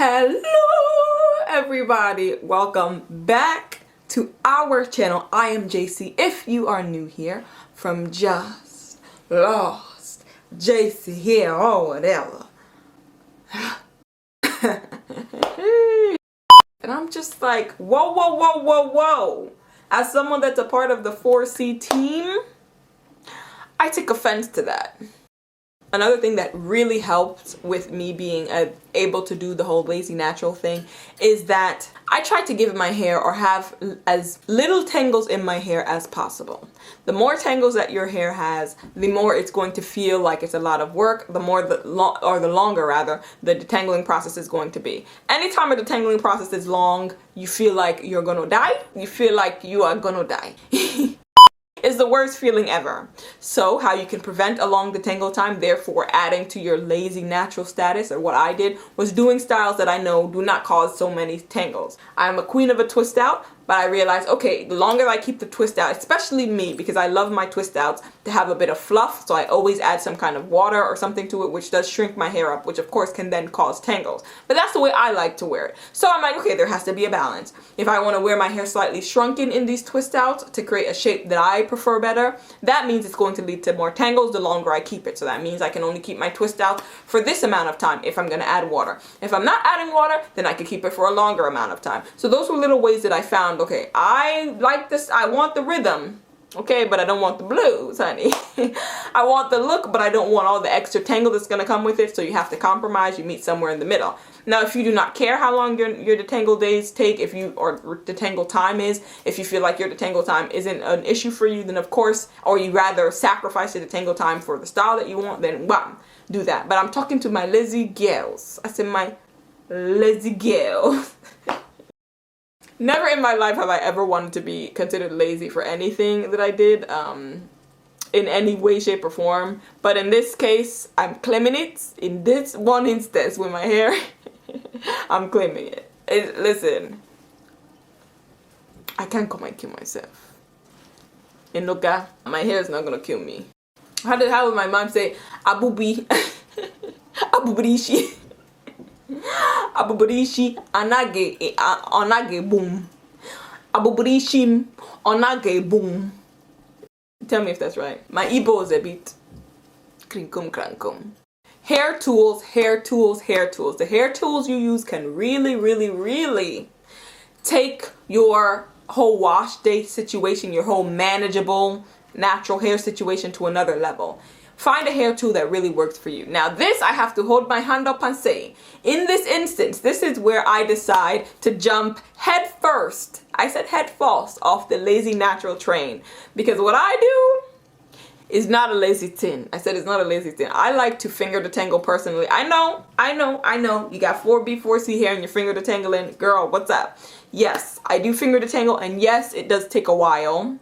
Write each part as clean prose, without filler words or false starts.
Hello everybody, welcome back to our channel. I am JC. If you are new here, from Just Lost JC here or whatever. And I'm just like, whoa. As someone that's a part of the 4C team, I take offense to that. Another thing that really helped with me being able to do the whole lazy natural thing is that I try to give my hair or have as little tangles in my hair as possible. The more tangles that your hair has, the more it's going to feel like it's a lot of work, the longer rather, the detangling process is going to be. Anytime a detangling process is long, you feel like you're gonna die. You feel like you are gonna die. Is the worst feeling ever. So how you can prevent a long detangle time, therefore adding to your lazy natural status, or what I did, was doing styles that I know do not cause so many tangles. I'm a queen of a twist out, but I realized, okay, the longer I keep the twist out, especially me, because I love my twist outs to have a bit of fluff, so I always add some kind of water or something to it, which does shrink my hair up, which of course can then cause tangles. But that's the way I like to wear it. So I'm like, okay, there has to be a balance. If I want to wear my hair slightly shrunken in these twist outs to create a shape that I prefer better, that means it's going to lead to more tangles the longer I keep it. So that means I can only keep my twist out for this amount of time if I'm going to add water. If I'm not adding water, then I can keep it for a longer amount of time. So those were little ways that I found, okay, I like this, I want the rhythm, okay, but I don't want the blues, honey. I want the look, but I don't want all the extra tangle that's going to come with it, so you have to compromise, you meet somewhere in the middle. Now, if you do not care how long your detangle days take, or detangle time is, if you feel like your detangle time isn't an issue for you, then of course, or you rather sacrifice the detangle time for the style that you want, then well, do that. But I'm talking to my lazy girls. I said my lazy girls. Never in my life have I ever wanted to be considered lazy for anything that I did, in any way, shape, or form. But in this case, I'm claiming it. In this one instance with my hair, I'm claiming it. Listen, I can't come and kill myself. And look, my hair is not gonna kill me. How would my mom say, Abubi, Abubirishi? Abubirishi onage boom. Abubirishim onage boom. Tell me if that's right. My Igbo is a bit krinkum krankum. Hair tools. The hair tools you use can really take your whole wash day situation, your whole manageable natural hair situation to another level. Find a hair tool that really works for you. Now this, I have to hold my hand up and say, in this instance, this is where I decide to jump head first. I said head first off the lazy natural train. Because what I do is not a lazy thing. I said it's not a lazy thing. I like to finger detangle personally. I know. You got 4B, 4C hair and your finger detangling. Girl, what's up? Yes, I do finger detangle, and yes, it does take a while.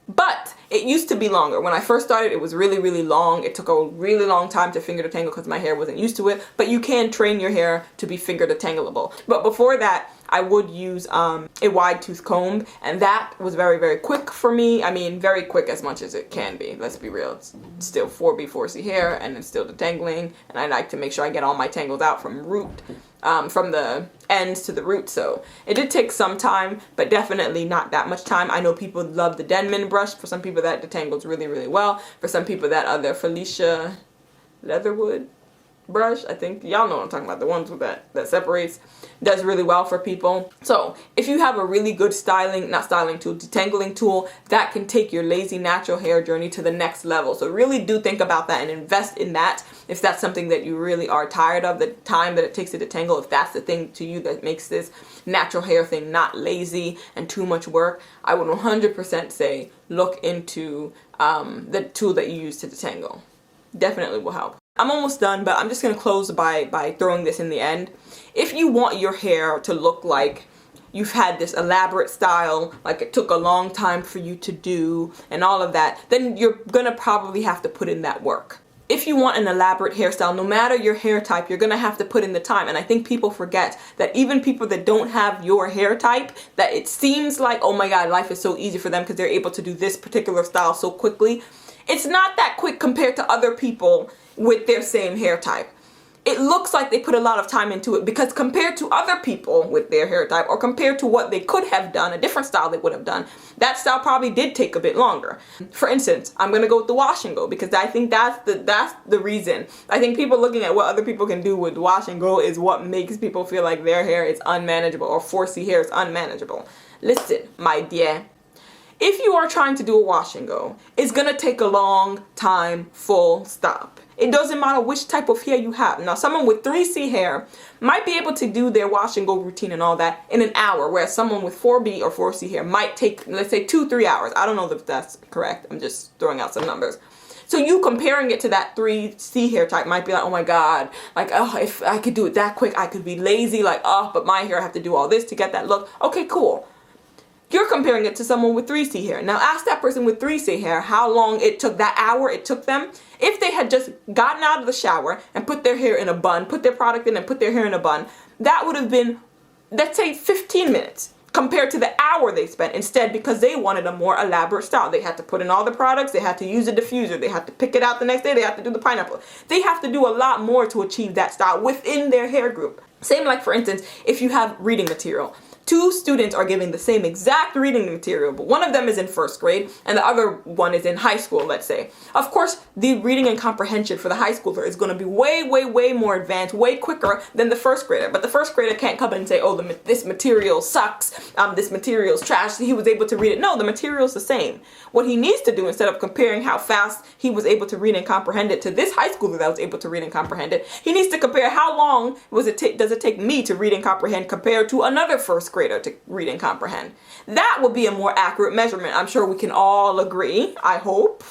But it used to be longer. When I first started, it was really long. It took a really long time to finger detangle because my hair wasn't used to it. But you can train your hair to be finger detangleable. But before that, I would use a wide tooth comb, and that was very quick for me. I mean, very quick as much as it can be. Let's be real. It's still 4B, 4C hair, and it's still detangling. And I like to make sure I get all my tangles out from the ends to the root. So it did take some time, but definitely not that much time. I know people love the Denman brush. For some people that detangles really well. For some people that other Felicia Leatherwood brush, I think y'all know what I'm talking about, the ones with that separates, does really well for people. So if you have a really good detangling tool that can take your lazy natural hair journey to the next level. So really do think about that and invest in that if that's something that you really are tired of, the time that it takes to detangle. If that's the thing to you that makes this natural hair thing not lazy and too much work, I would 100% say look into the tool that you use to detangle. Definitely will help. I'm almost done, but I'm just going to close by throwing this in the end. If you want your hair to look like you've had this elaborate style, like it took a long time for you to do and all of that, then you're going to probably have to put in that work. If you want an elaborate hairstyle, no matter your hair type, you're going to have to put in the time. And I think people forget that even people that don't have your hair type, that it seems like, oh my God, life is so easy for them because they're able to do this particular style so quickly. It's not that quick compared to other people with their same hair type. it looks like they put a lot of time into it, because compared to other people with their hair type, or compared to what they could have done, a different style they would have done, that style probably did take a bit longer. For instance, I'm gonna go with the wash and go, because I think that's the reason. I think people looking at what other people can do with wash and go is what makes people feel like their hair is unmanageable, or 4C hair is unmanageable. Listen, my dear, if you are trying to do a wash and go, it's gonna take a long time, full stop. It doesn't matter which type of hair you have. Now, someone with 3C hair might be able to do their wash and go routine and all that in an hour, whereas someone with 4B or 4C hair might take, let's say, 2-3 hours. I don't know if that's correct. I'm just throwing out some numbers. So you comparing it to that 3C hair type might be like, oh my God, like, oh, if I could do it that quick, I could be lazy, like, oh, but my hair, I have to do all this to get that look. Okay, cool. You're comparing it to someone with 3C hair. Now ask that person with 3C hair how long it took, that hour it took them. If they had just gotten out of the shower and put their hair in a bun, put their product in and put their hair in a bun, that would have been, let's say, 15 minutes compared to the hour they spent instead, because they wanted a more elaborate style. They had to put in all the products, they had to use a diffuser, they had to pick it out the next day, they had to do the pineapple. They have to do a lot more to achieve that style within their hair group. Same like, for instance, if you have reading material. 2 students are giving the same exact reading material, but one of them is in 1st grade and the other one is in high school, let's say. Of course, the reading and comprehension for the high schooler is going to be way, way, way more advanced, way quicker than the 1st grader. But the 1st grader can't come in and say, oh, this material sucks, this material's trash. He was able to read it. No, the material's the same. What he needs to do, instead of comparing how fast he was able to read and comprehend it to this high schooler that was able to read and comprehend it, he needs to compare how long does it take me to read and comprehend compared to another 1st grader to read and comprehend. That would be a more accurate measurement. I'm sure we can all agree. I hope,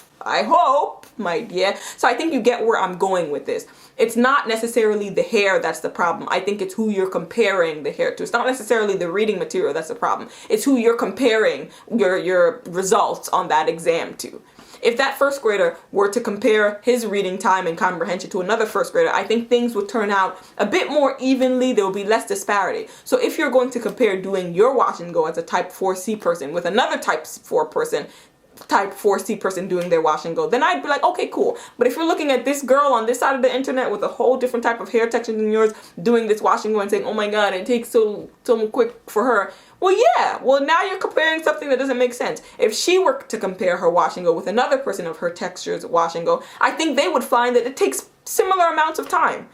my dear. So I think you get where I'm going with this. It's not necessarily the hair that's the problem. I think it's who you're comparing the hair to. It's not necessarily the reading material that's the problem. It's who you're comparing your results on that exam to. If that 1st grader were to compare his reading time and comprehension to another 1st grader, I think things would turn out a bit more evenly. There will be less disparity. So if you're going to compare doing your wash and go as a type 4C person with another type 4C person doing their wash and go, then I'd be like, okay, cool. But if you're looking at this girl on this side of the internet with a whole different type of hair texture than yours doing this wash and go and saying, oh my God, it takes so quick for her. Well, yeah. Well, now you're comparing something that doesn't make sense. If she were to compare her wash and go with another person of her texture's wash and go, I think they would find that it takes similar amounts of time.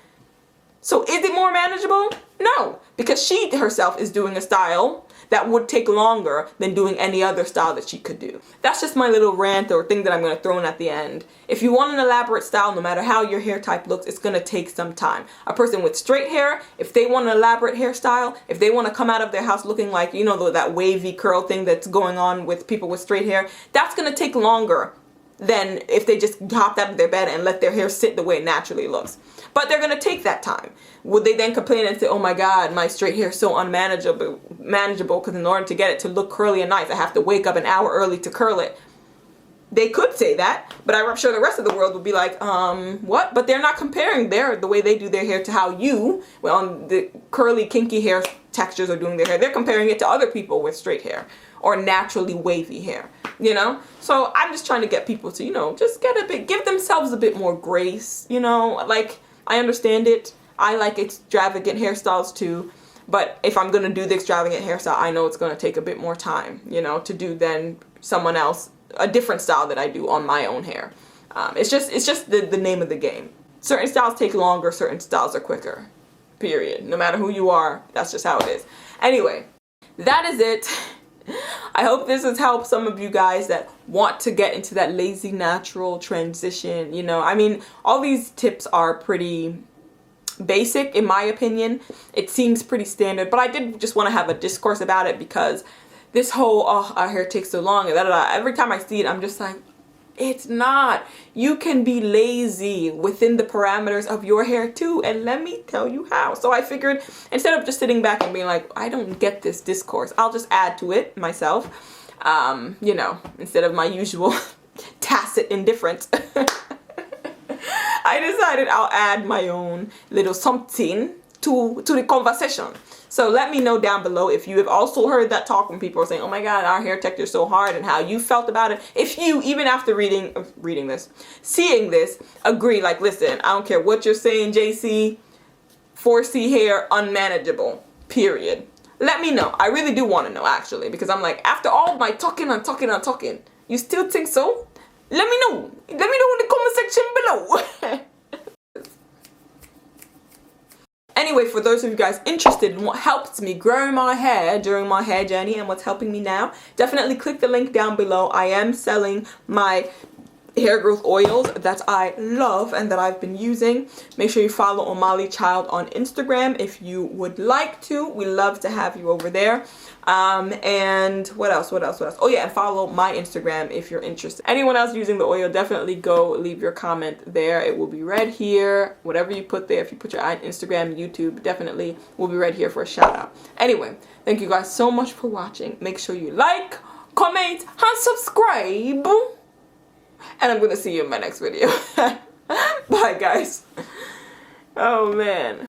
So is it more manageable? No, because she herself is doing a style that would take longer than doing any other style that she could do. That's just my little rant or thing that I'm going to throw in at the end. If you want an elaborate style, no matter how your hair type looks, it's going to take some time. A person with straight hair, if they want an elaborate hairstyle, if they want to come out of their house looking like, you know, that wavy curl thing that's going on with people with straight hair, that's going to take longer than if they just hopped out of their bed and let their hair sit the way it naturally looks. But they're going to take that time. Would they then complain and say, oh my God, my straight hair is so unmanageable because in order to get it to look curly and nice, I have to wake up an hour early to curl it? They could say that, but I'm sure the rest of the world would be like, what? But they're not comparing the way they do their hair to how the curly, kinky hair textures are doing their hair. They're comparing it to other people with straight hair or naturally wavy hair, you know? So I'm just trying to get people to, you know, just give themselves a bit more grace, you know? Like, I understand it. I like extravagant hairstyles too. But if I'm going to do the extravagant hairstyle, I know it's going to take a bit more time, you know, to do than someone else, a different style that I do on my own hair. It's just the name of the game. Certain styles take longer, certain styles are quicker. Period. No matter who you are, that's just how it is. Anyway, that is it. I hope this has helped some of you guys that want to get into that lazy natural transition. You know, I mean, all these tips are pretty basic in my opinion. It seems pretty standard, but I did just want to have a discourse about it because this whole, oh, our hair takes so long, and every time I see it, I'm just like, it's not. You can be lazy within the parameters of your hair too, and let me tell you how. So I figured instead of just sitting back and being like, I don't get this discourse, I'll just add to it myself, you know, instead of my usual tacit indifference. I decided I'll add my own little something to the conversation. So let me know down below if you have also heard that talk when people are saying, oh my God, our hair texture is so hard, and how you felt about it. If you, even after seeing this, agree, like, listen, I don't care what you're saying, JC, 4C hair unmanageable, period. Let me know. I really do want to know, actually, because I'm like, after all my talking and talking and talking, you still think so? Let me know. Let me know in the comment section below. Anyway, for those of you guys interested in what helped me grow my hair during my hair journey and what's helping me now, definitely click the link down below. I am selling my hair growth oils that I love and that I've been using. Make sure you follow OMALICHILD on Instagram if you would like to. We love to have you over there. And what else? Oh yeah, and follow my Instagram if you're interested. Anyone else using the oil, definitely go leave your comment there. It will be read here. Whatever you put there, if you put your Instagram, YouTube, definitely will be read here for a shout out. Anyway, thank you guys so much for watching. Make sure you like, comment, and subscribe. And I'm gonna see you in my next video. Bye guys. Oh man.